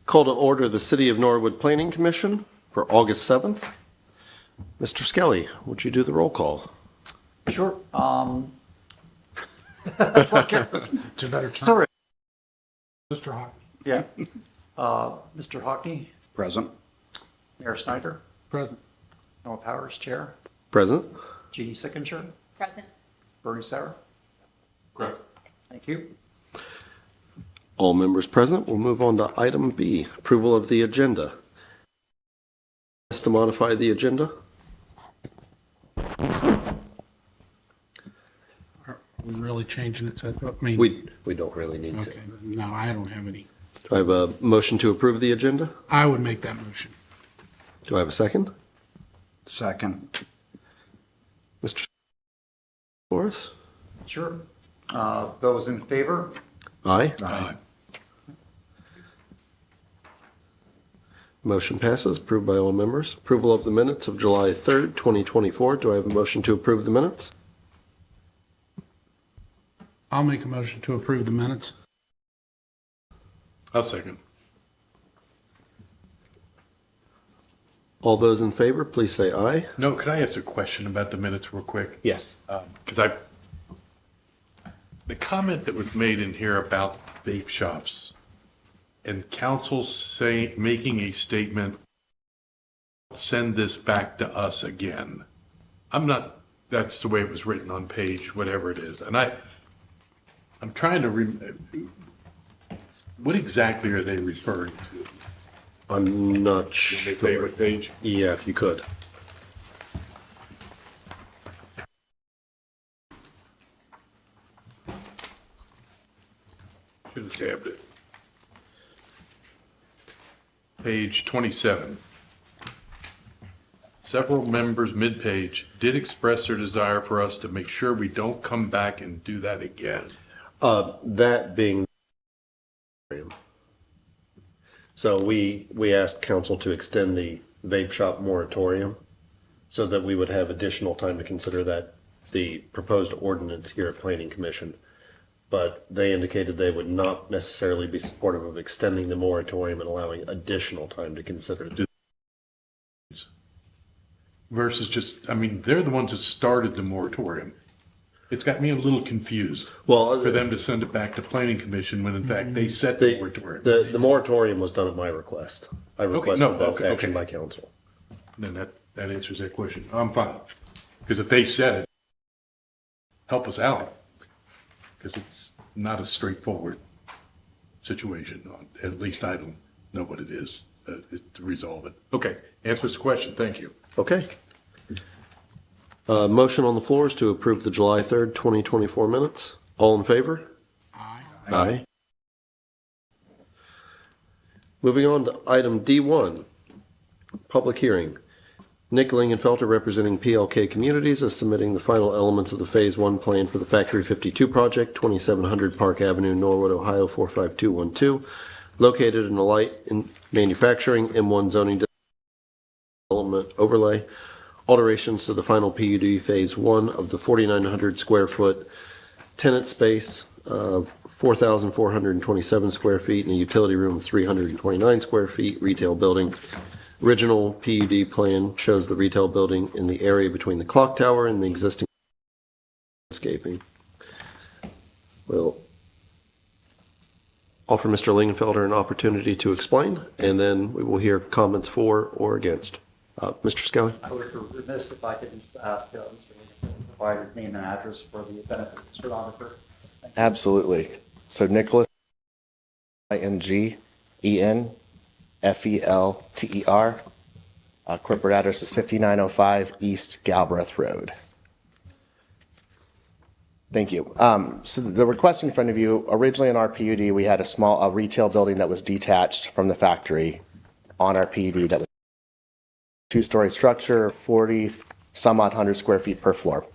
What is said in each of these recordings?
Call to order the City of Norwood Planning Commission for August 7th. Mr. Skelly, would you do the roll call? Sure. It's a better term. Sorry. Mr. Hawk. Yeah. Mr. Hockney, Present. Mayor Snyder, Present. Noah Powers, Chair, Present. Jeannie Sickinger, Present. Bernie Sauer. Present. Thank you. All members present. We'll move on to item B, approval of the agenda. To modify the agenda? Are we really changing it to, I mean, We don't really need to. okay, no, I don't have any. Do I have a motion to approve the agenda? I would make that motion. Do I have a second? Second. Mr. Morris? Sure. Those in favor? Aye. Aye. Motion passes. Approved by all members. Approval of the minutes of July 3rd, 2024. Do I have a motion to approve the minutes? I'll make a motion to approve the minutes. I'll second. All those in favor, please say aye. No, could I ask a question about the minutes real quick? Yes. Because the comment that was made in here about vape shops and council making a statement, send this back to us again. That's the way it was written on page, whatever it is. And I'm trying to, what exactly are they referring to? I'm not Your sure. favorite page? Yeah, if you could. Should have tabbed it. Page 27. Several members mid-page did express their desire for us to make sure we don't come back and do that again. That being. So we asked council to extend the vape shop moratorium so that we would have additional time to consider that, the proposed ordinance here at Planning Commission. But they indicated they would not necessarily be supportive of extending the moratorium and allowing additional time to consider. Versus just, I mean, they're the ones that started the moratorium. It's got me a little confused Well, for them to send it back to planning commission when in fact they set the moratorium. the moratorium was done at my request. I requested that action okay. by council. Then that answers that question. I'm fine. Because if they said it, help us out. Because it's not a straightforward situation. At least I don't know what it is to resolve it. Okay, answers the question. Thank you. Okay. Motion on the floor is to approve the July 3rd, 2024 minutes. All in favor? Aye. Aye. Moving on to item D1, public hearing. Nick Lingenfelter, representing PLK Communities, is submitting the final elements of the Phase 1 plan for the Factory 52 project, 2700 Park Avenue, Norwood, Ohio 45212, located in the light manufacturing M1 zoning development overlay. Alterations to the final PUD Phase 1 of the 4,900 square foot tenant space of 4,427 square feet and a utility room of 329 square feet, retail building. Original PUD plan shows the retail building in the area between the clock tower and the existing landscaping. We'll offer Mr. Lingenfelter an opportunity to explain, and then we will hear comments for or against. Mr. Skelly? I would be remiss if I could just ask Mr. Lincoln to provide his name and address for the benefit of the stenographer. Thank you. Absolutely. So Nicholas, Ingenfelter. Corporate address is 5905 East Galbraith Road. Thank you. So the request in front of you, originally in our PUD, we had a retail building that was detached from the factory on our PUD that was two-story structure, 40 some odd hundred square feet per floor.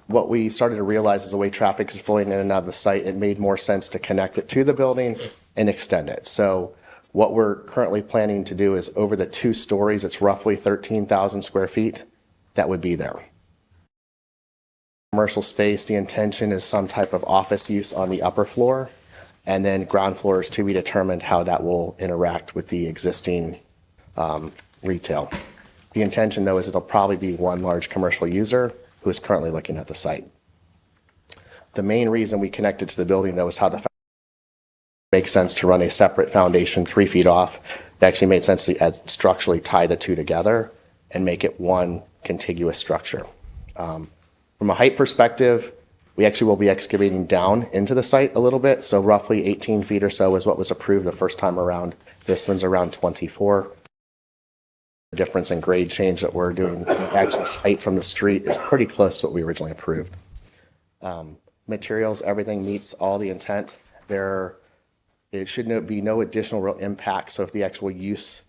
What we started to realize is the way traffic is flowing in and out of the site, it made more sense to connect it to the building and extend it. So what we're currently planning to do is over the 2 stories, it's roughly 13,000 square feet that would be there. Commercial space, the intention is some type of office use on the upper floor And then ground floor is to be determined how that will interact with the existing retail. The intention, though, is it'll probably be one large commercial user who is currently looking at the site. The main reason we connected to the building, though, is how the makes sense to run a separate foundation 3 feet off. It actually made sense to structurally tie the two together and make it one contiguous structure. From a height perspective, we actually will be excavating down into the site a little bit, so roughly 18 feet or so is what was approved the first time around. This one's around 24. The difference in grade change that we're doing, actual height from the street, is pretty close to what we originally approved. Materials, everything meets all the intent. There should be no additional real impact, so if the actual use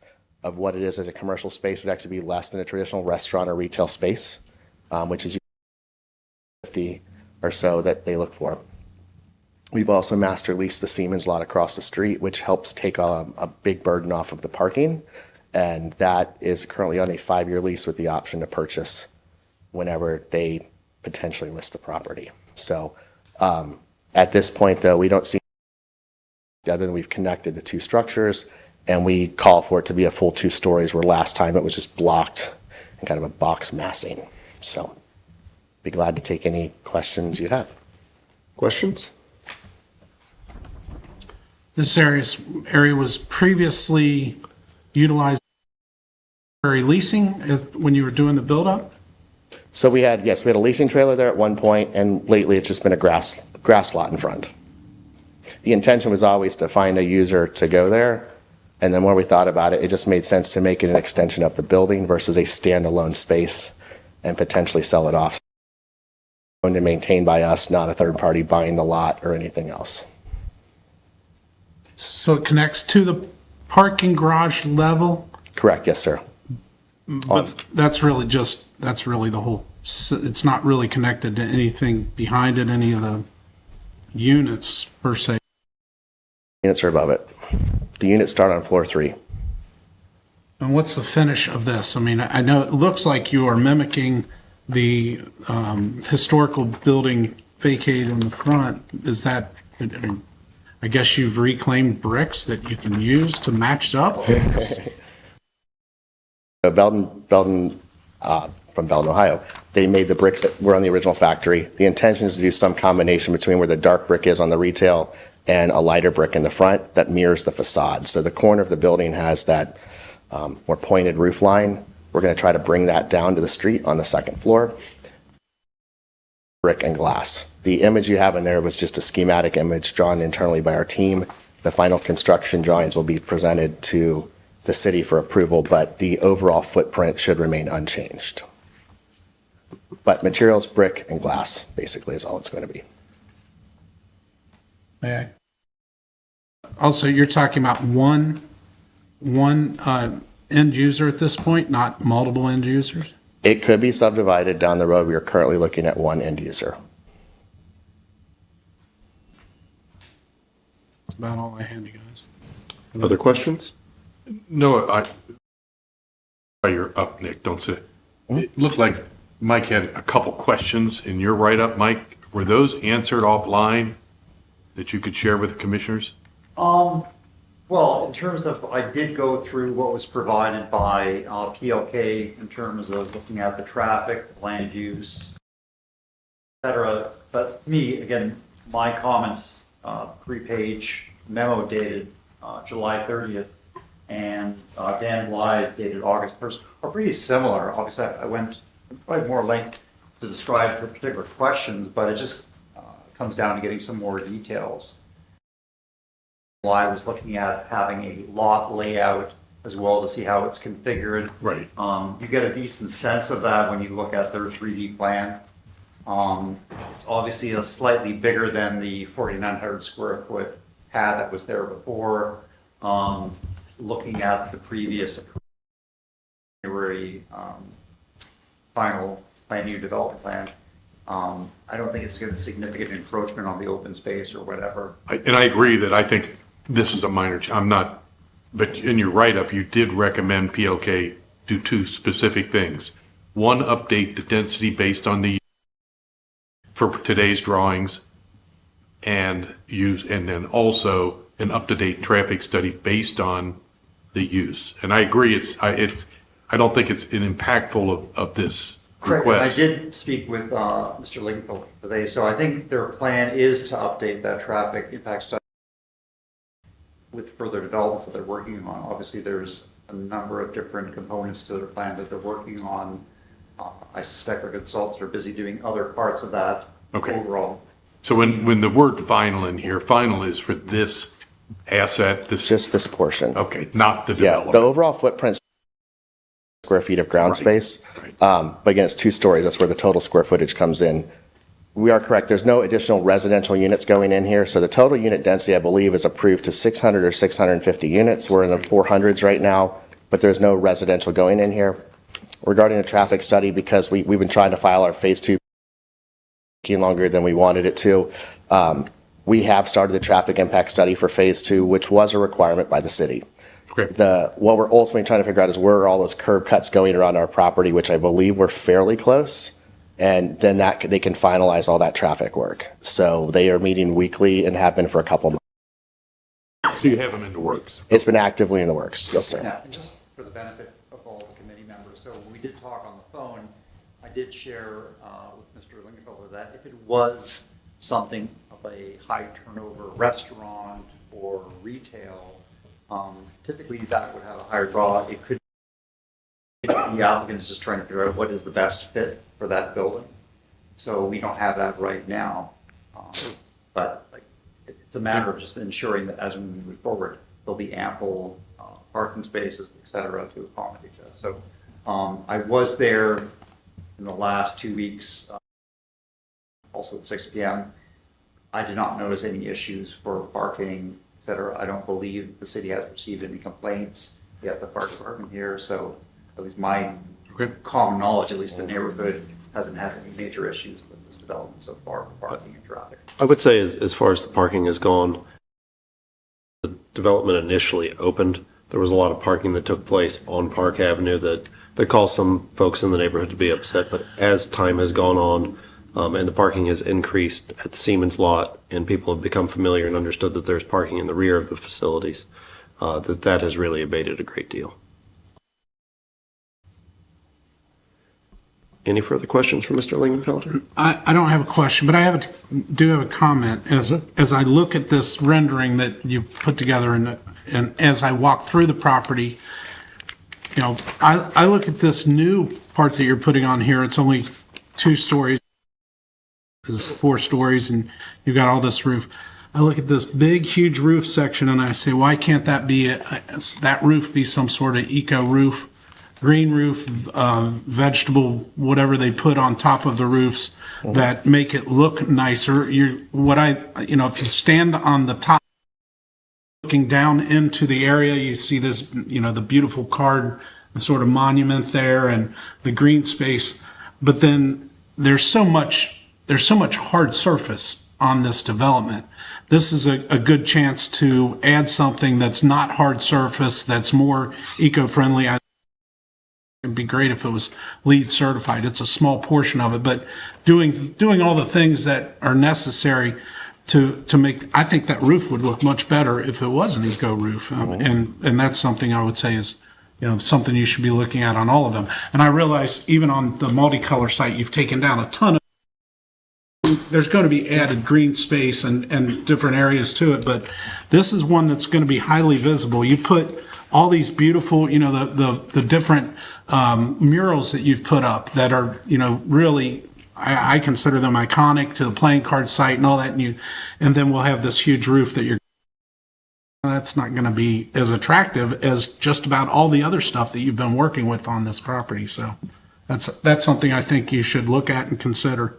of what it is as a commercial space would actually be less than a traditional restaurant or retail space, which is 50 or so that they look for. We've also master leased the Siemens lot across the street, which helps take a big burden off of the parking. And that is currently on a 5-year lease with the option to purchase whenever they potentially list the property. So at this point, though, we don't see other than we've connected the two structures, and we call for it to be a full 2 stories, where last time it was just blocked and kind of a box massing. So be glad to take any questions you have. Questions? This area was previously utilized for leasing when you were doing the build-up? So we had a leasing trailer there at one point, and lately it's just been a grass lot in front. The intention was always to find a user to go there, and then when we thought about it, it just made sense to make it an extension of the building versus a standalone space and potentially sell it off. Owned and maintained by us, not a third party buying the lot or anything else. So it connects to the parking garage level? Correct, yes, sir. But that's really the whole, it's not really connected to anything behind it, any of the units per se. Units are above it. The units start on floor 3. And what's the finish of this? I mean, I know it looks like you are mimicking the historical building vacated in the front. Is that, I guess you've reclaimed bricks that you can use to match up? Belden, from Belden, Ohio, they made the bricks that were on the original factory. The intention is to do some combination between where the dark brick is on the retail and a lighter brick in the front that mirrors the facade. So the corner of the building has that more pointed roof line. We're going to try to bring that down to the street on the second floor. Brick and glass. The image you have in there was just a schematic image drawn internally by our team. The final construction drawings will be presented to the city for approval, but the overall footprint should remain unchanged. But materials, brick and glass, basically is all it's going to be. May I? Also, you're talking about one end user at this point, not multiple end users? It could be subdivided down the road. We are currently looking at one end user. That's about all I had, you guys. Other questions? No, you're up, Nick, don't say. It looked like Mike had a couple questions in your write-up, Mike. Were those answered offline that you could share with the commissioners? Well, in terms of, I did go through what was provided by PLK in terms of looking at the traffic, land use, et cetera. But to me, again, my comments, 3-page memo dated July 30th, and Dan Bly's dated August 1st are pretty similar. Obviously, I went quite more length to describe the particular questions, but it just comes down to getting some more details. I was looking at having a lot layout as well to see how it's configured. Right. You get a decent sense of that when you look at their 3D plan. It's obviously a slightly bigger than the 4,900 square foot pad that was there before. Looking at the previous January final plan, new development plan, I don't think it's going to significant encroachment on the open space or whatever. And I agree that I think this is a minor, but in your write-up, you did recommend PLK do 2 specific things. One, update the density based on for today's drawings, and use, and then also an up-to-date traffic study based on the use. And I agree, I don't think it's an impactful of this Correct. And I request. did speak with Mr. Lincoln today, so I think their plan is to update that traffic impact study with further developments that they're working on. Obviously, there's a number of different components to their plan that they're working on. I suspect our consultants are busy doing other parts of that Okay. overall. So when the word final in here, final is for this asset, this, Just this portion. okay, not the Yeah, development. the overall footprint square feet of ground space. But again, it's 2 stories. That's where the total square footage comes in. We are correct. There's no additional residential units going in here. So the total unit density, I believe, is approved to 600 or 650 units. We're in the 400s right now, but there's no residential going in here. Regarding the traffic study, because we've been trying to file our phase 2 taking longer than we wanted it to. We have started the traffic impact study for phase 2, which was a requirement by the city. Okay. What we're ultimately trying to figure out is where are all those curb cuts going around our property, which I believe we're fairly close. And then they can finalize all that traffic work. So they are meeting weekly and have been for a couple months. So you have them in the works. It's been actively in the works. Yes, sir. Yeah, and just for the benefit of all the committee members, so when we did talk on the phone, I did share with Mr. Lingenfelter that if it was something of a high turnover restaurant or retail, typically that would have a higher draw. It could be the applicant is just trying to figure out what is the best fit for that building. So we don't have that right now. But like, it's a matter of just ensuring that as we move forward, there'll be ample parking spaces, et cetera, to accommodate that. So I was there in the last 2 weeks, also at 6 p.m. I did not notice any issues for parking, et cetera. I don't believe the city has received any complaints yet, the fire department here. So at least my common knowledge, at least the neighborhood hasn't had any major issues with this development so far for parking and traffic. I would say as far as the parking has gone, the development initially opened, there was a lot of parking that took place on Park Avenue that caused some folks in the neighborhood to be upset. But as time has gone on, and the parking has increased at the Siemens lot, and people have become familiar and understood that there's parking in the rear of the facilities, that has really abated a great deal. Any further questions for Mr. Lingenfelter? I don't have a question, but I do have a comment. As I look at this rendering that you put together and as I walk through the property, you know, I look at this new part that you're putting on here. It's only 2 stories. It's 4 stories and you've got all this roof. I look at this big, huge roof section and I say, why can't that roof be some sort of eco roof? Green roof, vegetable, whatever they put on top of the roofs that make it look nicer. If you stand on the top, looking down into the area, you see this, the beautiful carved sort of monument there and the green space. But then there's so much hard surface on this development. This is a good chance to add something that's not hard surface, that's more eco-friendly. It'd be great if it was LEED certified. It's a small portion of it, but doing all the things that are necessary to make, I think that roof would look much better if it was an eco roof. And that's something I would say is, something you should be looking at on all of them. And I realize even on the multicolor site, you've taken down a ton of, there's going to be added green space and different areas to it, but this is one that's going to be highly visible. You put all these beautiful, the different murals that you've put up that are, really, I consider them iconic to the playing card site and all that. And then we'll have this huge roof that's not going to be as attractive as just about all the other stuff that you've been working with on this property. So that's something I think you should look at and consider.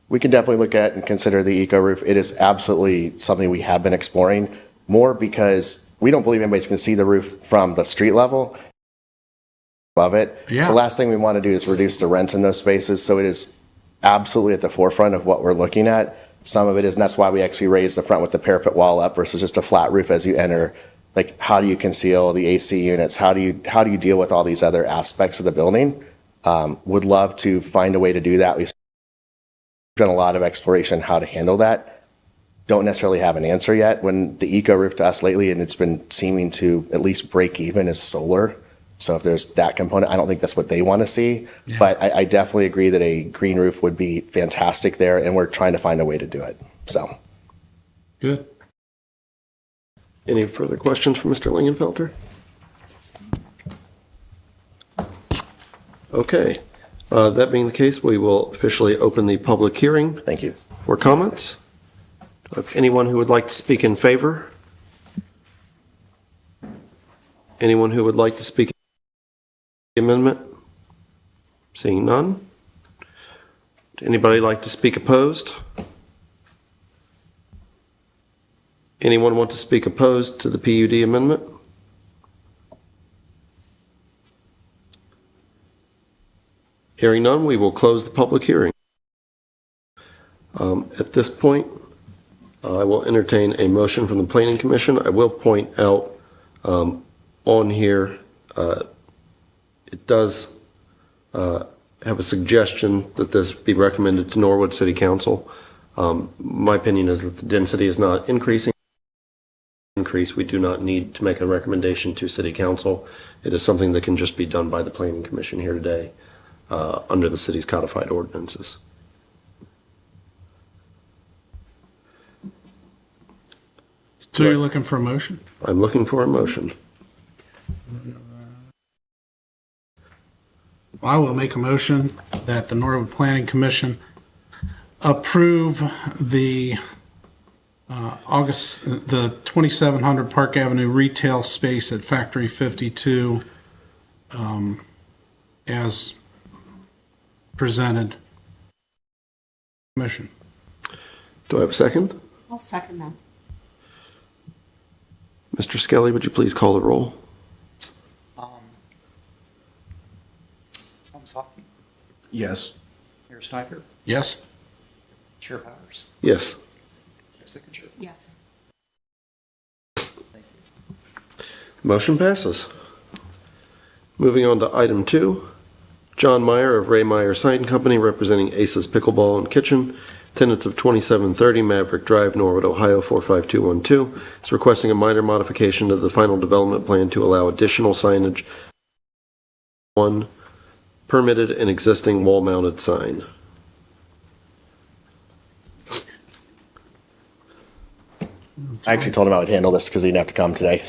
We can definitely look at and consider the eco roof. It is absolutely something we have been exploring more because we don't believe anybody's going to see the roof from the street level above it. Yeah. So the last thing we want to do is reduce the rent in those spaces. So it is absolutely at the forefront of what we're looking at. Some of it is, and that's why we actually raised the front with the parapet wall up versus just a flat roof as you enter. Like, how do you conceal the AC units? How do you deal with all these other aspects of the building? Would love to find a way to do that. We've done a lot of exploration how to handle that. don't necessarily have an answer yet. When the eco roof to us lately, and it's been seeming to at least break even, is solar. So if there's that component, I don't think that's what they want to see. Yeah. But I definitely agree that a green roof would be fantastic there, and we're trying to find a way to do it. So, Good. Any further questions for Mr. Lingenfelter? Okay. That being the case, we will officially open the public hearing thank you. for comments. If anyone who would like to speak in favor? Anyone who would like to speak in the amendment? Seeing none. Would anybody like to speak opposed? Anyone want to speak opposed to the PUD amendment? Hearing none, we will close the public hearing. At this point, I will entertain a motion from the Planning Commission. I will point out on here, it does have a suggestion that this be recommended to Norwood City Council. My opinion is that the density is not increasing. We do not need to make a recommendation to City Council. It is something that can just be done by the Planning Commission here today under the city's codified ordinances. So you're looking for a motion? I'm looking for a motion. I will make a motion that the Norwood Planning Commission approve the the 2700 Park Avenue retail space at Factory 52 as presented. Commission. Do I have a second? I'll second that. Mr. Skelly, would you please call the roll? Tom Sockey, Yes. Mayor Snyder, Yes? Chair Powers, Yes. Chair Signature. Yes. Thank you. Motion passes. Moving on to item 2. John Meyer of Ray Meyer Sign Company, representing Aces Pickleball and Kitchen, tenants of 2730 Maverick Drive, Norwood, Ohio 45212, is requesting a minor modification to the final development plan to allow additional signage. 1. Permitted and existing wall-mounted sign. I actually told him I would handle this because he didn't have to come today.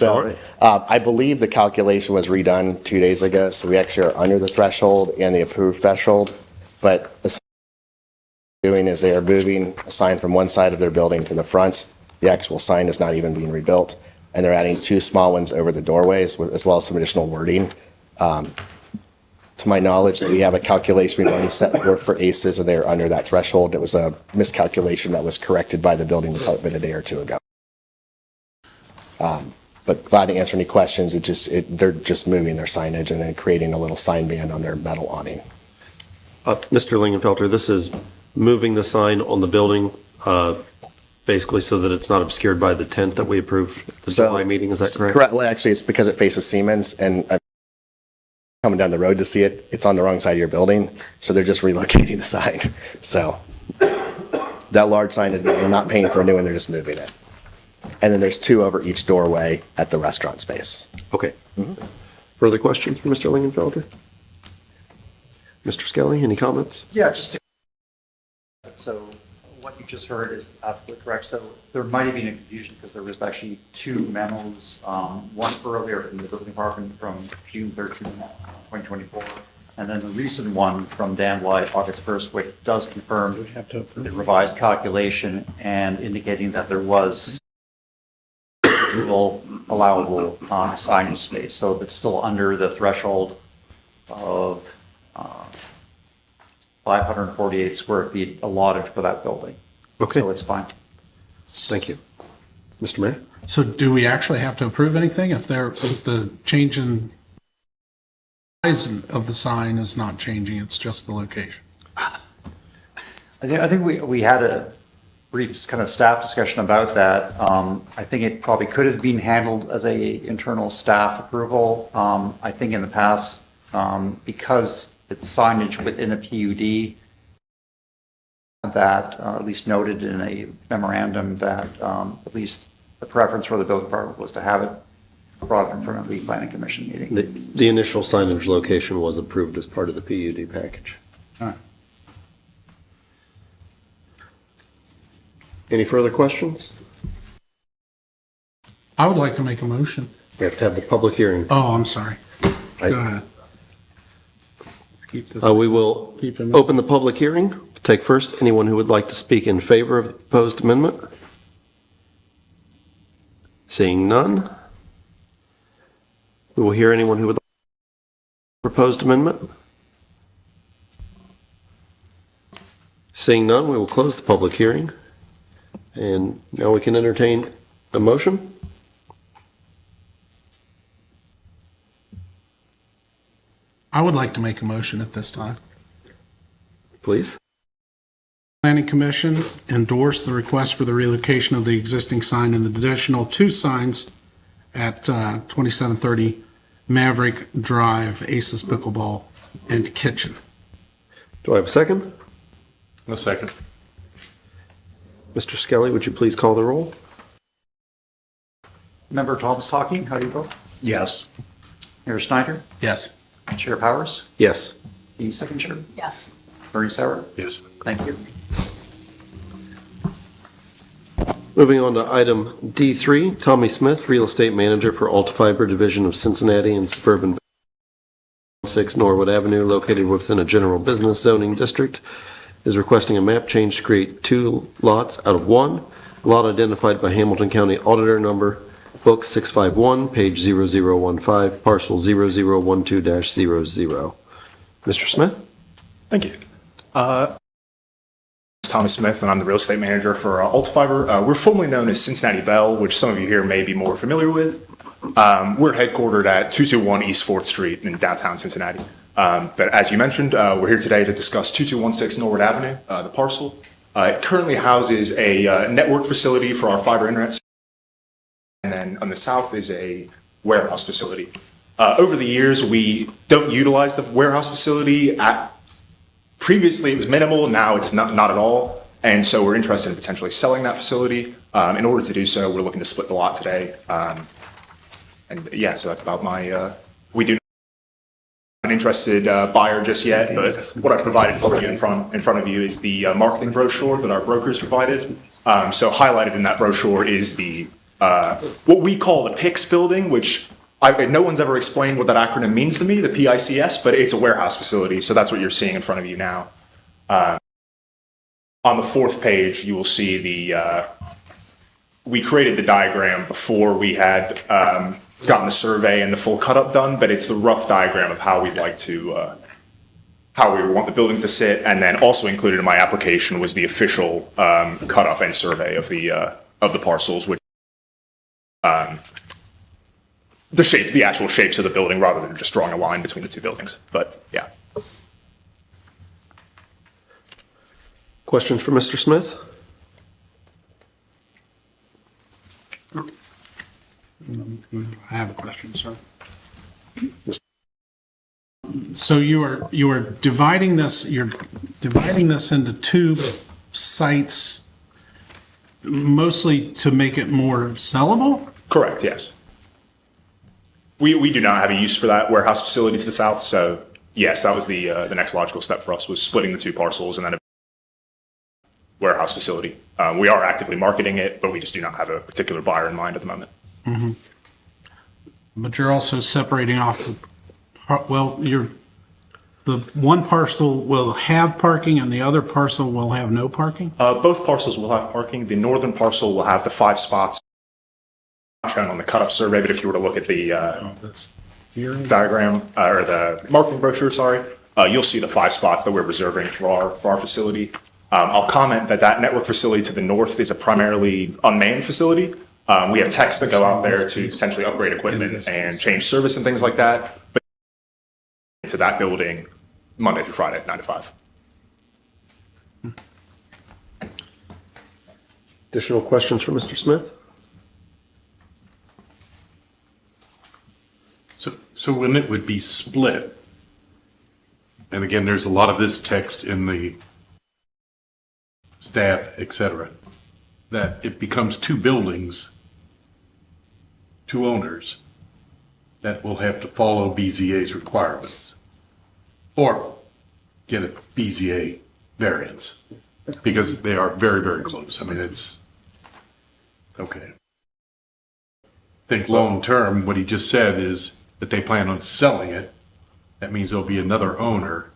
All right. I believe the calculation was redone 2 days ago, so we actually are under the threshold and the approved threshold. But essentially what they're doing is they are moving a sign from one side of their building to the front. The actual sign is not even being rebuilt, and they're adding 2 small ones over the doorways, as well as some additional wording. To my knowledge, that we have a calculation we've already set forth for ACES, and they are under that threshold. It was a miscalculation that was corrected by the building department a day or 2 ago. But glad to answer any questions. They're just moving their signage and then creating a little sign band on their metal awning. Mr. Lingenfelter, this is moving the sign on the building, basically so that it's not obscured by the tent that we approved at the July meeting. Is that correct? Correct. Well, actually, it's because it faces Siemens, and I'm coming down the road to see it. It's on the wrong side of your building, so they're just relocating the sign. So that large sign is, they're not paying for a new one, they're just moving it. And then there's 2 over each doorway at the restaurant space. Okay. Further questions for Mr. Lingenfelter? Mr. Skelly, any comments? Yeah, just to, so what you just heard is absolutely correct. So there might have been a confusion because there was actually 2 memos, one earlier from the building department from June 13, 2024, and then the recent one from Dan White, August 1st, which does confirm the revised calculation and indicating that there was allowable signage space. So it's still under the threshold of 548 square feet allotted for that building. Okay. So it's fine. Thank you. Mr. Mayor? So do we actually have to approve anything if the change in size of the sign is not changing, it's just the location? I think we had a brief kind of staff discussion about that. I think it probably could have been handled as a internal staff approval. I think in the past, because it's signage within a PUD, that, at least noted in a memorandum that at least the preference for the building department was to have it brought in front of the planning commission meeting. The initial signage location was approved as part of the PUD package. Any further questions? I would like to make a motion. We have to have the public hearing. Oh, I'm sorry. I- Go ahead. Keep this. We will Keep it- open the public hearing. Take first anyone who would like to speak in favor of the proposed amendment. Seeing none. We will hear anyone who would like the proposed amendment. Seeing none, we will close the public hearing. And now we can entertain a motion. I would like to make a motion at this time. Please. Planning Commission endorse the request for the relocation of the existing sign and the additional 2 signs at 2730 Maverick Drive, Aces Pickleball and Kitchen. Do I have a second? A second. Mr. Skelly, would you please call the roll? Member Thomas Talking, how do you vote? Yes. Mayor Snyder? Yes. Chair Powers? Yes. The second chair? Yes. Bernie Sauer? Yes. Thank you. Moving on to item D3, Tommy Smith, Real Estate Manager for Altifiber Division of Cincinnati and Suburban 6 Norwood Avenue, located within a general business zoning district, is requesting a map change to create 2 lots out of 1, lot identified by Hamilton County Auditor Number, Book 651, page 0015, parcel 0012-00. Mr. Smith? Thank you. It's Thomas Smith, and I'm the real estate manager for Altifiber. We're formerly known as Cincinnati Bell, which some of you here may be more familiar with. We're headquartered at 221 East 4th Street in downtown Cincinnati. But as you mentioned, we're here today to discuss 2216 Norwood Avenue, the parcel. It currently houses a network facility for our fiber internet. And then on the south is a warehouse facility. Over the years, we don't utilize the warehouse facility. Previously, it was minimal. Now it's not at all. And so we're interested in potentially selling that facility. In order to do so, we're looking to split the lot today. And yeah, so that's about my, we do not have an interested buyer just yet, but what I provided for you in front of you is the marketing brochure that our brokers provided. So highlighted in that brochure is the what we call the PICS building, which no one's ever explained what that acronym means to me, the PICS, but it's a warehouse facility. So that's what you're seeing in front of you now. On the 4th page, you will see we created the diagram before we had gotten the survey and the full cut up done, but it's the rough diagram of how we'd like to, how we want the buildings to sit. And then also included in my application was the official cut up and survey of the parcels, which the actual shapes of the building rather than just drawing a line between the 2 buildings. But yeah. Questions for Mr. Smith? I have a question, sir. So you are dividing this, you're dividing this into 2 sites mostly to make it more sellable? Correct, yes. We do not have a use for that warehouse facility to the south, so yes, that was the next logical step for us, was splitting the 2 parcels and then a warehouse facility. We are actively marketing it, but we just do not have a particular buyer in mind at the moment. Mm-hmm. But you're also separating off, the one parcel will have parking and the other parcel will have no parking? Both parcels will have parking. The northern parcel will have the 5 spots shown on the cut-up survey, but if you were to look at the diagram, or the marketing brochure, sorry, you'll see the 5 spots that we're reserving for our facility. I'll comment that network facility to the north is a primarily unmanned facility. We have techs that go out there to potentially upgrade equipment and change service and things like that, but to that building Monday through Friday, 9 to 5. Additional questions for Mr. Smith? So when it would be split, and again, there's a lot of this text in the staff, et cetera, that it becomes two buildings, two owners, that will have to follow BZA's requirements or get a BZA variance because they are very, very close. I mean, it's, okay. I think long-term, what he just said is that they plan on selling it. That means there'll be another owner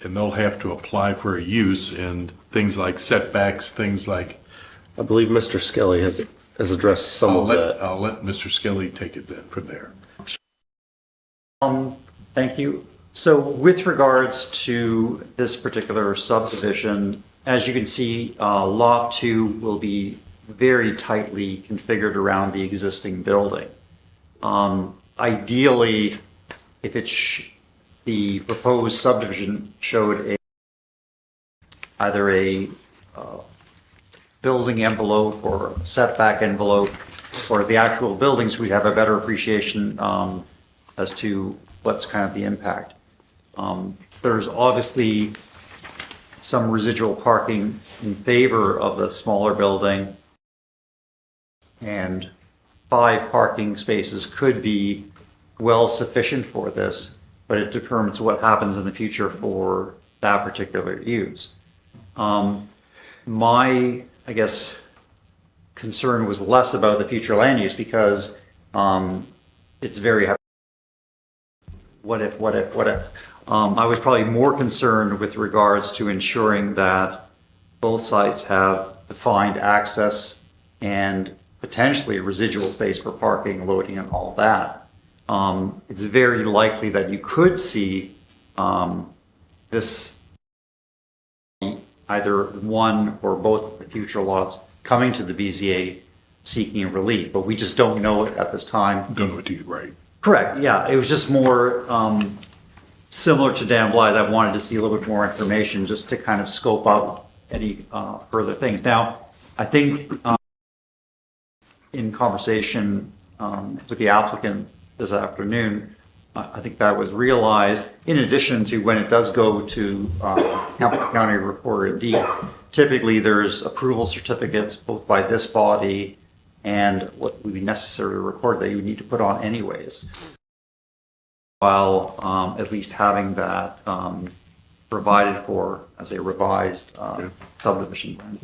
and they'll have to apply for a use and things like setbacks, things like. I believe Mr. Skelly has addressed some of that. I'll let Mr. Skelly take it then from there. Thank you. So with regards to this particular subdivision, as you can see, Lot 2 will be very tightly configured around the existing building. Ideally, if the proposed subdivision showed either a building envelope or setback envelope or the actual buildings, we'd have a better appreciation as to what's kind of the impact. There's obviously some residual parking in favor of the smaller building, and 5 parking spaces could be well sufficient for this, but it determines what happens in the future for that particular use. My, I guess, concern was less about the future land use because it's very what if. I was probably more concerned with regards to ensuring that both sites have defined access and potentially residual space for parking, loading, and all that. It's very likely that you could see this either one or both of the future lots coming to the BZA seeking relief, but we just don't know it at this time. Don't know what to do, right? Correct, yeah. It was just more similar to Dan Blythe. I wanted to see a little bit more information just to kind of scope out any further things. Now, I think in conversation with the applicant this afternoon, I think that was realized, in addition to when it does go to Hamilton County Recorder of Deeds, typically there's approval certificates both by this body and what would be necessary to record that you would need to put on anyways, while at least having that provided for as a revised subdivision plan.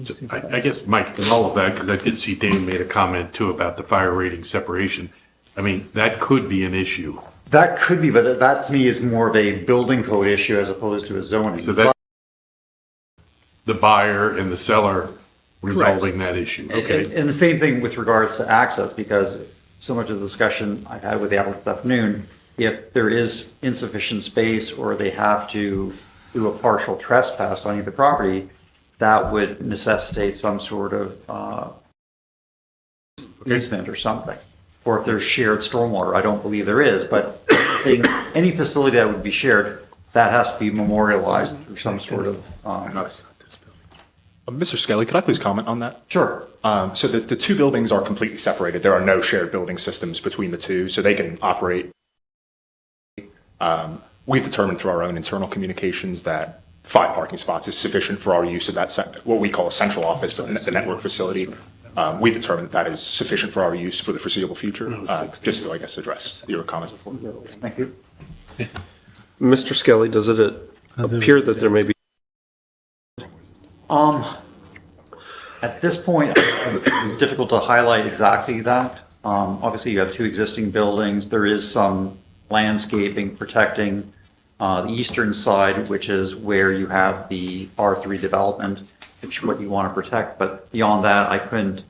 I guess, Mike, in all of that, because I did see Dan made a comment too about the fire rating separation. I mean, that could be an issue. That could be, but that to me is more of a building code issue as opposed to a zoning. So that the buyer and the seller resolving that issue. Okay. And the same thing with regards to access, because similar to the discussion I had with the applicant this afternoon, if there is insufficient space or they have to do a partial trespass on either property, that would necessitate some sort of easement or something. Or if there's shared stormwater, I don't believe there is, but any facility that would be shared, that has to be memorialized through some sort of. Mr. Skelly, could I please comment on that? Sure. So the two buildings are completely separated. There are no shared building systems between the two, so they can operate. We've determined through our own internal communications that 5 parking spots is sufficient for our use of that, what we call a central office, but the network facility. We determined that is sufficient for our use for the foreseeable future, just to, I guess, address your comments before. Thank you. Mr. Skelly, does it appear that there may be? At this point, it's difficult to highlight exactly that. Obviously, you have 2 existing buildings. There is some landscaping protecting the eastern side, which is where you have the R3 development, which is what you want to protect. But beyond that, I couldn't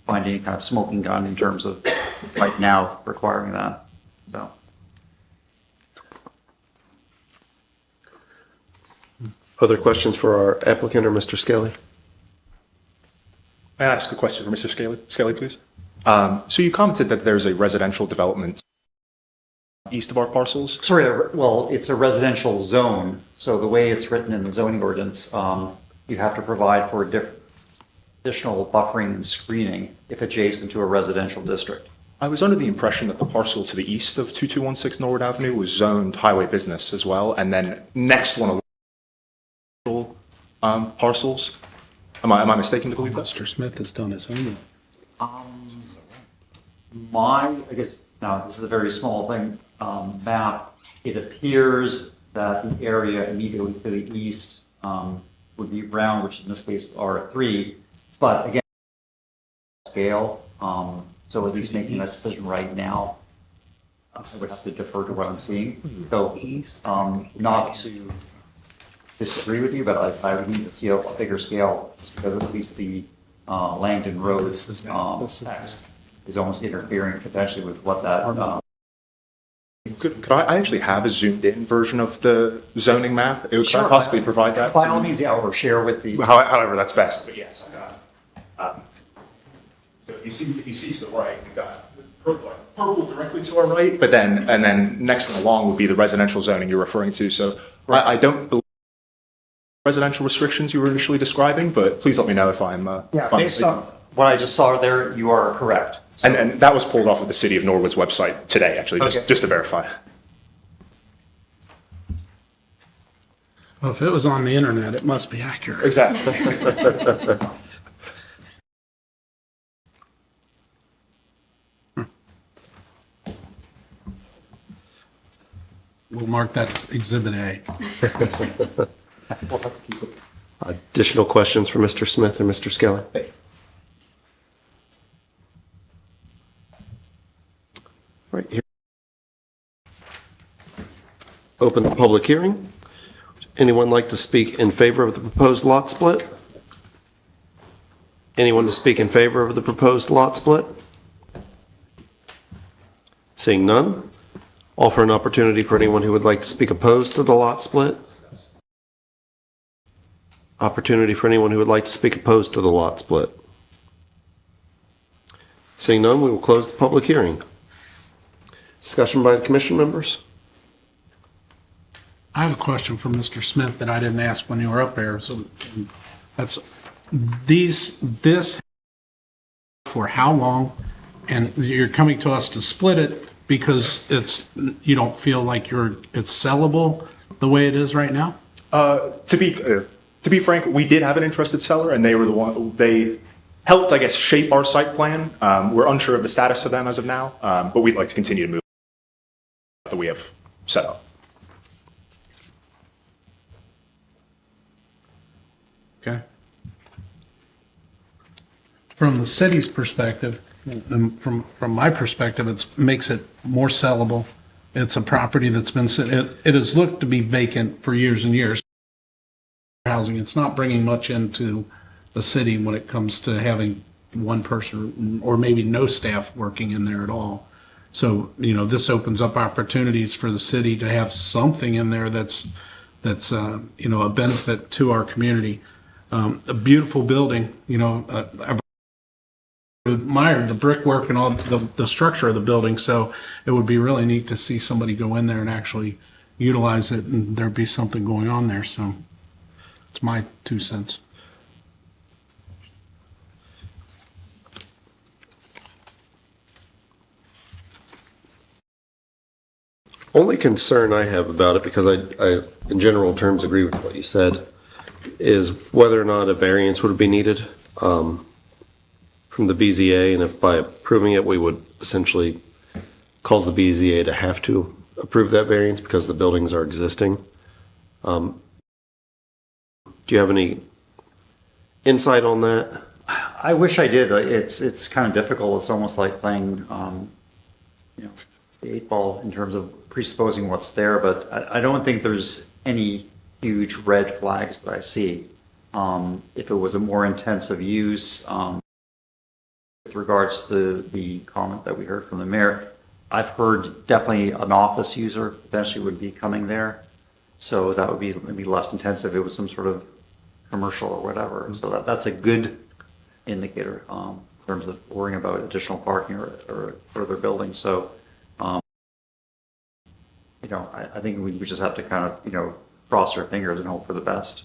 find any kind of smoking gun in terms of right now requiring that. So. Other questions for our applicant or Mr. Skelly? May I ask a question for Mr. Skelly, please? So you commented that there's a residential development east of our parcels? Sorry, well, it's a residential zone, so the way it's written in the zoning ordinance, you have to provide for additional buffering and screening if adjacent to a residential district. I was under the impression that the parcel to the east of 2216 Norwood Avenue was zoned highway business as well, and then next one parcels. Am I mistaken to believe that? Mr. Smith has done his homework. I guess, now, this is a very small thing, map, it appears that the area immediately to the east, would be round, which in this case R3, but again, scale, so at least making a decision right now, I would have to defer to what I'm seeing. So, not to disagree with you, but I would need to see a bigger scale, just because at least the Langdon Road text is almost interfering potentially with what that, Could I actually have a zoomed in version of the zoning map? Could I possibly provide that? by all means, yeah, or share with the. However, that's best. But yes, I got it. So if you see to the right, you've got purple directly to our right, but then next one along would be the residential zoning you're referring to. So I don't believe residential restrictions you were initially describing, but please let me know if I'm Yeah, if I'm based mistaken. on what I just saw there, you are correct. And that was pulled off of the city of Norwood's website today, actually, Okay. just to verify. Well, if it was on the internet, it must be accurate. Exactly. We'll mark that as Exhibit A. Additional questions for Mr. Smith or Mr. Skelly? Right here. Open the public hearing. Anyone like to speak in favor of the proposed lot split? Anyone to speak in favor of the proposed lot split? Seeing none, offer an opportunity for anyone who would like to speak opposed to the lot split. Opportunity for anyone who would like to speak opposed to the lot split. Seeing none, we will close the public hearing. Discussion by the commission members? I have a question for Mr. Smith that I didn't ask when you were up there. So that's this for how long? And you're coming to us to split it because you don't feel like it's sellable the way it is right now? To be frank, we did have an interested seller, and they helped, I guess, shape our site plan. We're unsure of the status of them as of now, but we'd like to continue to move that we have set up. Okay. From the city's perspective, and from my perspective, it makes it more sellable. It's a property that's been, it has looked to be vacant for years and years. Housing, it's not bringing much into the city when it comes to having one person or maybe no staff working in there at all. So, this opens up opportunities for the city to have something in there that's a benefit to our community. A beautiful building, I've admired the brickwork and all the structure of the building. So it would be really neat to see somebody go in there and actually utilize it and there'd be something going on there. So it's my 2 cents. Only concern I have about it, because I, in general terms, agree with what you said, is whether or not a variance would be needed from the BZA, and if by approving it, we would essentially cause the BZA to have to approve that variance because the buildings are existing. Do you have any insight on that? I wish I did. It's kind of difficult. It's almost like playing, the 8-ball in terms of presupposing what's there, but I don't think there's any huge red flags that I see. If it was a more intensive use, with regards to the comment that we heard from the mayor, I've heard definitely an office user potentially would be coming there. So that would be maybe less intensive. It was some sort of commercial or whatever. So that's a good indicator in terms of worrying about additional parking or further building. So, I think we just have to kind of, cross our fingers and hope for the best.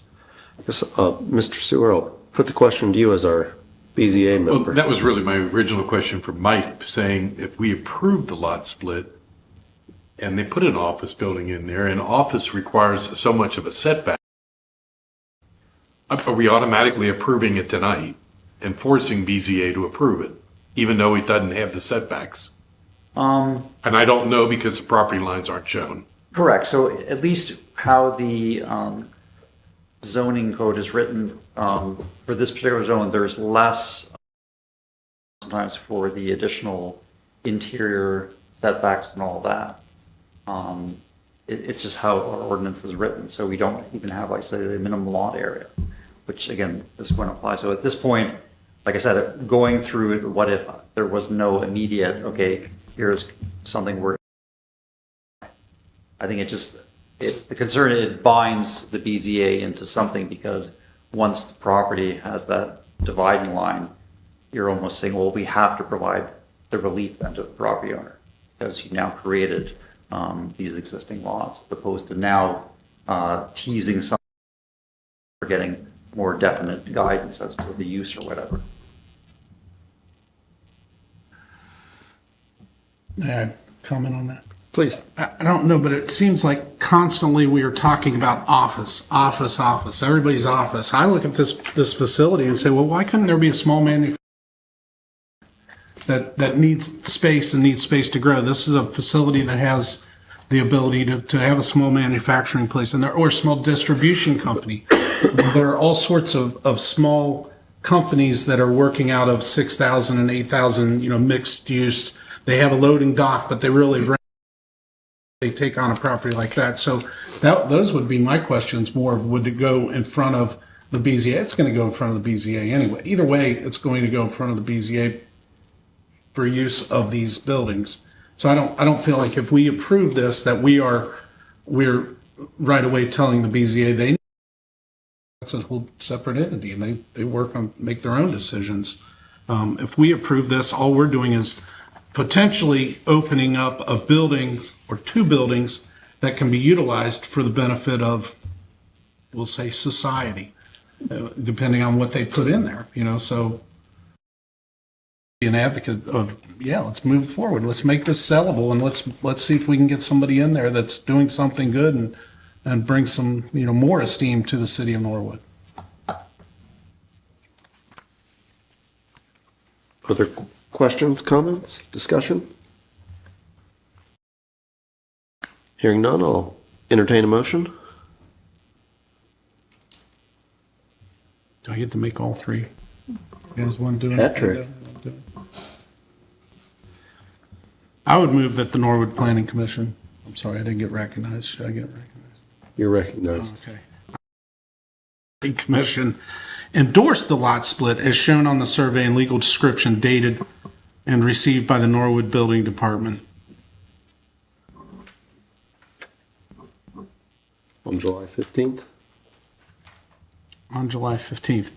I guess, Mr. Sewer, I'll put the question to you as our BZA Well, member. that was really my original question for Mike, saying if we approve the lot split and they put an office building in there, and office requires so much of a setback, Are we automatically approving it tonight and forcing BZA to approve it, even though it doesn't have the setbacks? And I don't know because the property lines aren't shown. Correct. So at least how the zoning code is written, for this particular zone, there's less sometimes for the additional interior setbacks and all that. It's just how our ordinance is written. So we don't even have, like, say, the minimum lot area, which again, this wouldn't apply. So at this point, like I said, going through it, what if there was no immediate, okay, here's something we're, I think the concern, it binds the BZA into something, because once the property has that dividing line, you're almost saying, well, we have to provide the relief then to the property owner, because you now created these existing lots, as opposed to now teasing something or getting more definite guidance as to the use or whatever. May I comment on that? Please. I don't know, but it seems like constantly we are talking about office, everybody's office. I look at this facility and say, well, why couldn't there be a small manufacturer that needs space and needs space to grow? This is a facility that has the ability to have a small manufacturing place in there, or a small distribution company. There are all sorts of small companies that are working out of 6,000 and 8,000, mixed use. They have a loading dock, but they take on a property like that. So those would be my questions more of, would it go in front of the BZA? It's going to go in front of the BZA anyway. Either way, it's going to go in front of the BZA for use of these buildings. So I don't feel like if we approve this, that we're right away telling the BZA that's a whole separate entity, and they make their own decisions. If we approve this, all we're doing is potentially opening up a building or two buildings that can be utilized for the benefit of, we'll say, society, depending on what they put in there, so be an advocate of, let's move forward. Let's make this sellable, and let's see if we can get somebody in there that's doing something good and bring some, more esteem to the city of Norwood. Other questions, comments, discussion? Hearing none, I'll entertain a motion. Do I get to make all three? You guys want to do it? Patrick. I would move that the Norwood Planning Commission, I'm sorry, I didn't get recognized. Should I get recognized? You're recognized. Okay. The commission endorsed the lot split as shown on the survey and legal description dated and received by the Norwood Building Department. On July 15th. On July 15th.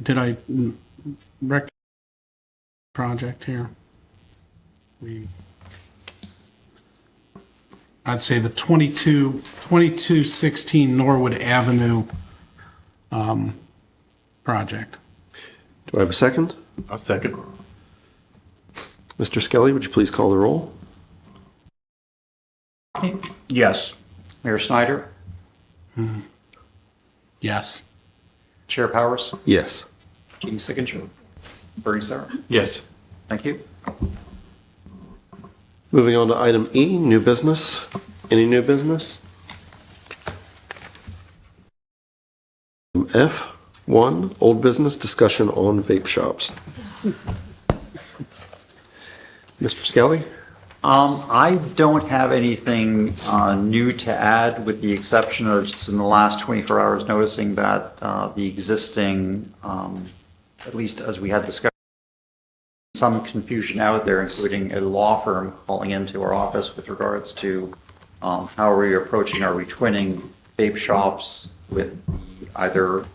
Did I rec project here? I'd say the 2216 Norwood Avenue project. Do I have a second? I'll second. Mr. Skelly, would you please call the roll? Yes. Mayor Snyder, Yes. Chair Powers, Yes. Key signature, Bernie Sarah. Yes. Thank you. Moving on to item E, new business. Any new business? F1, old business, discussion on vape shops. Mr. Skelly? I don't have anything new to add, with the exception of just in the last 24 hours noticing that the existing, at least as we had discussed, some confusion out there, including a law firm calling into our office with regards to how are we approaching, are we twinning vape shops with either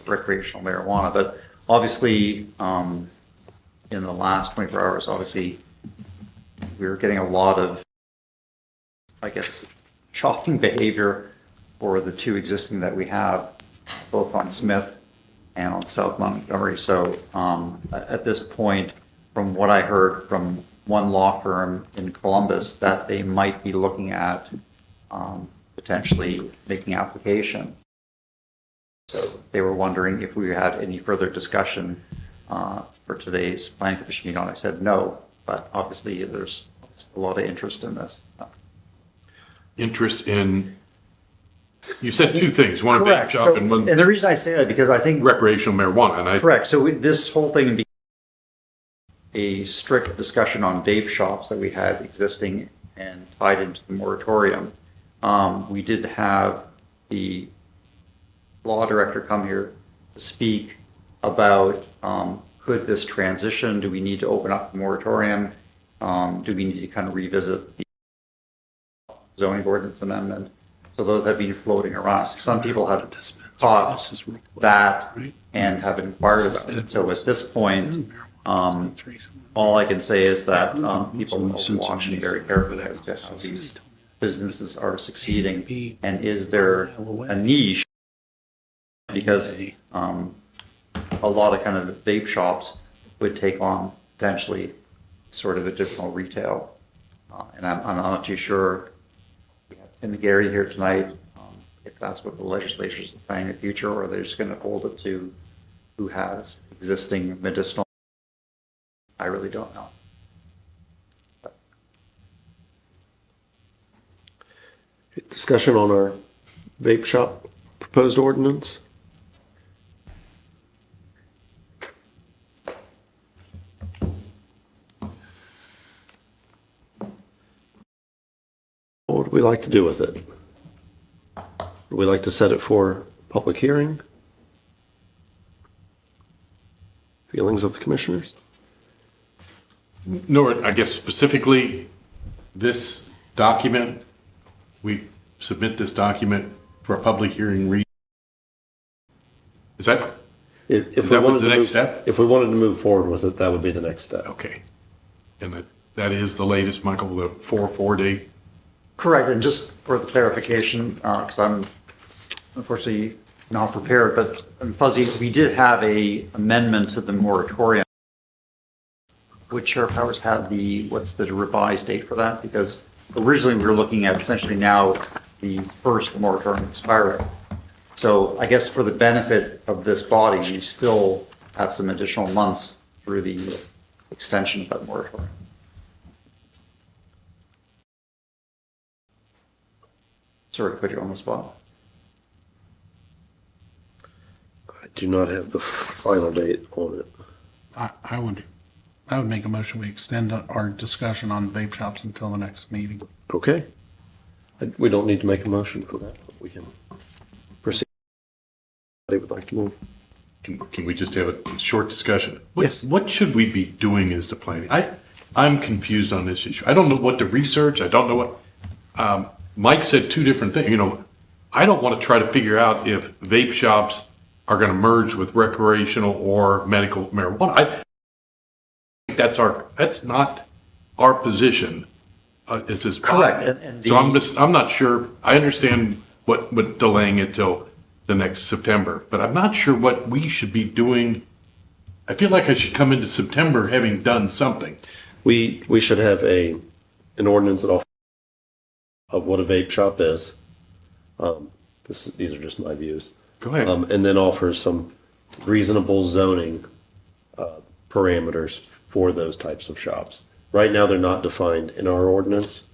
recreational marijuana, but obviously in the last 24 hours, obviously we were getting a lot of, I guess, shocking behavior for the two existing that we have, both on Smith and on South Montgomery. So at this point, from what I heard from one law firm in Columbus, that they might be looking at potentially making application So they were wondering if we had any further discussion for today's planning commission meeting. I said no, but obviously there's a lot of interest in this. Interest in, you said two things, one a vape Correct. shop So, and one and the reason I say that because I think recreational marijuana. And I, correct. So this whole thing became a strict discussion on vape shops that we had existing and tied into the moratorium. We did have the law director come here to speak about could this transition? Do we need to open up the moratorium? Do we need to kind of revisit the zoning ordinance amendment? So those have been floating around. Some people have thought that and have inquired about it. So at this point, all I can say is that people are watching very carefully as to how these businesses are succeeding, and is there a niche? Because a lot of kind of vape shops would take on potentially sort of additional retail, and I'm not too sure. We have Tim Gary here tonight. If that's what the legislature is planning in the future, or they're just going to hold it to who has existing medicinal. I really don't know. Discussion on our vape shop proposed ordinance. What would we like to do with it? Would we like to set it for public hearing? Feelings of the commissioners? Norwood, I guess specifically this document, we submit this document for a public hearing read. Is that, If Is we that wanted what's the to next move- step? If we wanted to move forward with it, that would be the next step. okay. And that is the latest, Michael, the 4/4 date? Correct, and just for the clarification, because I'm unfortunately not prepared, but Fuzzy, we did have a amendment to the moratorium. Would Sheriff Powers have what's the revised date for that? Because originally we were looking at essentially now the first moratorium expiring. So I guess for the benefit of this body, we still have some additional months through the extension of that moratorium. Sorry to put you on the spot. I do not have the final date on it. I would make a motion, we extend our discussion on vape shops until the next meeting. Okay. We don't need to make a motion for that, but we can proceed. Anybody would like to move? Can we just have a short discussion? Yes. What should we be doing as the planning? I'm confused on this issue. I don't know what to research. I don't know what, Mike said two different things. You know, I don't want to try to figure out if vape shops are going to merge with recreational or medical marijuana. I think that's not our position, is this body. Correct, and So I'm not sure. I understand what delaying it till the next September, but I'm not sure what we should be doing. I feel like I should come into September having done something. We should have an ordinance of what a vape shop is. These are just my views. Go ahead. And then offer some reasonable zoning parameters for those types of shops. Right now, they're not defined in our ordinance,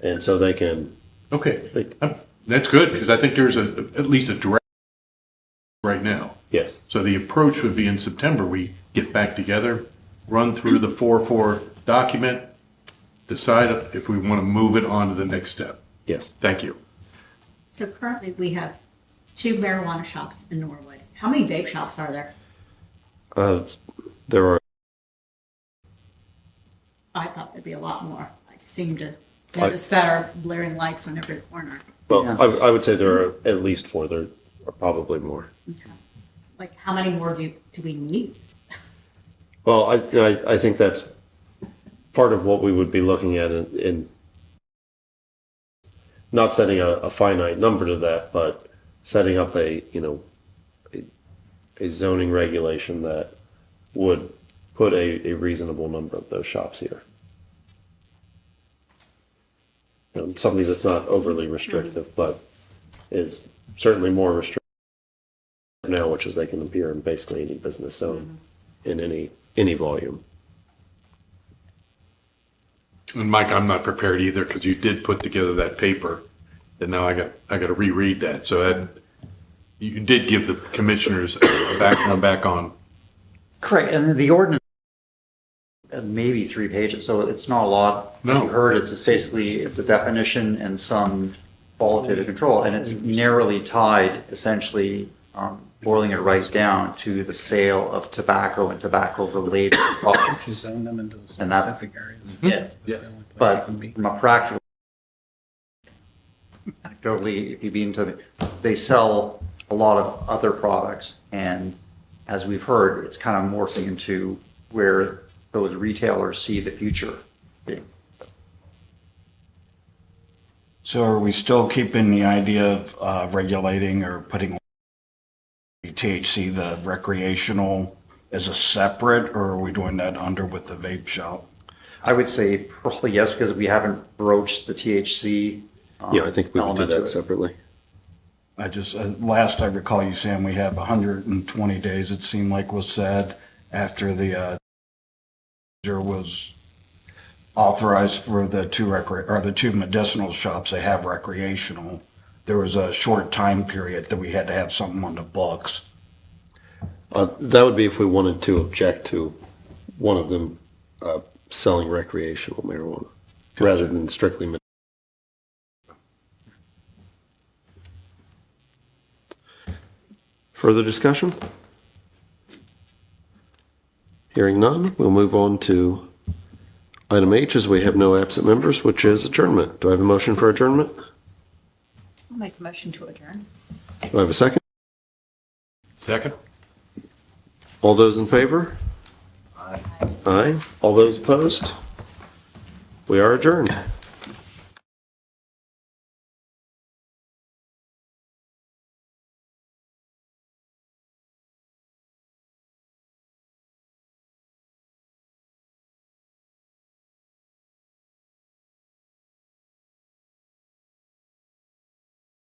and so they can. Okay, that's good, because I think there's at least a draft right now. Yes. So the approach would be in September, we get back together, run through the 4/4 document, decide if we want to move it on to the next step. Yes. Thank you. So currently, we have 2 marijuana shops in Norwood. How many vape shops are there? There are. I thought there'd be a lot more. I seem to notice that are blaring lights on every corner. Well, Yeah. I would say there are at least 4. There are probably more. Like, how many more do we need? Well, I think that's part of what we would be looking at in not setting a finite number to that, but setting up a zoning regulation that would put a reasonable number of those shops here. Something that's not overly restrictive, but is certainly more restrictive much as they can appear in basically any business zone in any volume. And Mike, I'm not prepared either because you did put together that paper, and now I got to reread that. So that you did give the commissioners back on. Correct, and the ordinance, maybe 3 pages, so it's not a lot. No. You heard, it's basically, it's a definition and some qualitative control, and it's narrowly tied, essentially, boiling it right down to the sale of tobacco and tobacco-related products. Zone them into And that's specific areas. Yeah. But from a practical, anecdotally, if you've been to, they sell a lot of other products, and as we've heard, it's kind of morphing into where those retailers see the future being. So are we still keeping the idea of regulating or putting THC, the recreational, as a separate, or are we doing that under with the vape shop? I would say probably yes, because we haven't broached the THC. Yeah, I think we would do element to that it. I separately. last I recall you saying we have 120 days, it seemed like was said, after the was authorized for the two medicinal shops, they have recreational. There was a short time period that we had to have something on the books. That would be if we wanted to object to one of them selling recreational marijuana rather than strictly. Further discussion? Hearing none, we'll move on to item H as we have no absent members, which is adjournment. Do I have a motion for adjournment? I'll make a motion to adjourn. Do I have a second? Second? All those in favor? Aye. Aye. All those opposed? We are adjourned.